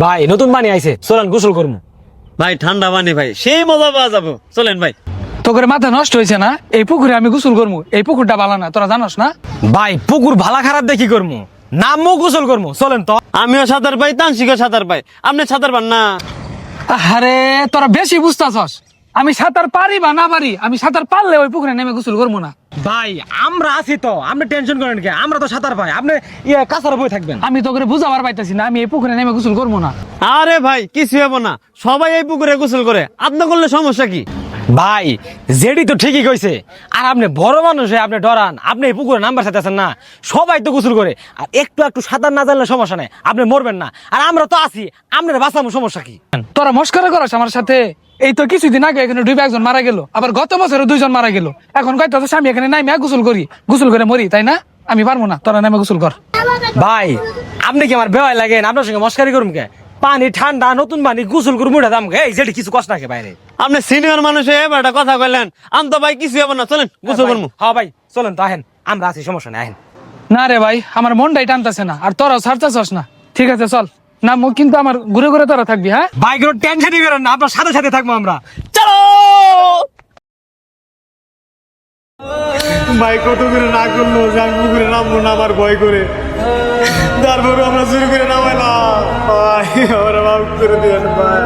ভাই নতুন পানি আইছে, চলেন গোসল করবো। ভাই ঠান্ডা পানি ভাই, সেই মজা পাওয়া যাবো, চলেন ভাই। তোকে মাথা নষ্ট হয়েছে না? এই পুকুরে আমি গোসল করবো, এই পুকুরটা ভালো না, তোরা জানোস না? ভাই পুকুর ভালা খারাপ দেখি করবো, নামও গোসল করবো, চলেন তো। আমিও সাঁতার পাই, তানসিকও সাঁতার পাই, আপনি সাঁতার পান না? আরে তোরা বেশি বুঝতাছস। আমি সাঁতার পারি বা না পারি, আমি সাঁতার পারলে ওই পুকুরে নেমে গোসল করবো না। ভাই আমরা আছি তো, আপনি টেনশন করেন কে? আমরা তো সাঁতার পাই, আপনি কাছার বই থাকবেন। আমি তোকে বুঝাবার পাইতাছি না, আমি এই পুকুরে নেমে গোসল করবো না। আরে ভাই কিছু হবো না, সবাই এই পুকুরে গোসল করে, আপনি করলে সমস্যা কি? ভাই জেডি তো ঠিকই কইছে, আর আপনি বড় মানুষ হয়ে আপনি ডরান, আপনি এই পুকুরে নাম্বার চাইতেছেন না। সবাই তো গোসল করে, আর একটু একটু সাঁতার না জানলে সমস্যা নেই, আপনি মরবেন না। আর আমরা তো আছি, আপনার বাঁচাবো, সমস্যা কি? তোরা মস্করা করস আমার সাথে? এই তো কিছুদিন আগে এখানে ডুবে একজন মারা গেল, আবার গত বছরে 2 জন মারা গেল। এখন কয়তো স্বামী এখানে নামে গোসল করি, গোসল করে মরি, তাই না? আমি পারবো না, তোরা নামে গোসল কর। ভাই আপনি কি আমার বেওয়াই লাগেন? আপনার সঙ্গে মস্কারি করুন কে? পানি ঠান্ডা, নতুন পানি, গোসল করুন, মুড়ে দাম এই যেটি কিছু কষ্ট নাকি বাইরে। আপনি সিনিয়র মানুষ হয়ে এবার একটা কথা কইলেন, আমি তো ভাই কিছু হবো না, চলেন গোসল করবো। হ্যাঁ ভাই চলেন তো, আহেন, আমরা আছি, সমস্যা নেই, আহেন। না রে ভাই, আমার মনটাই টানতেছে না, আর তোরাও ছাড়তেছস না। ঠিক আছে চল, না মুখ কিন্তু আমার ঘুরে ঘুরে তোরা থাকবি। হ্যাঁ ভাই কোনো টেনশনই করেন না, আপনার সাথে সাথে থাকবো আমরা। চলো ভাই, কত করে না করলো যে আমি পুকুরে নামবো না, আমার ভয় করে, তারপরে আমরা শুরু করে নামাইলাম। ভাই আমরা মাফ করে দিবেন ভাই।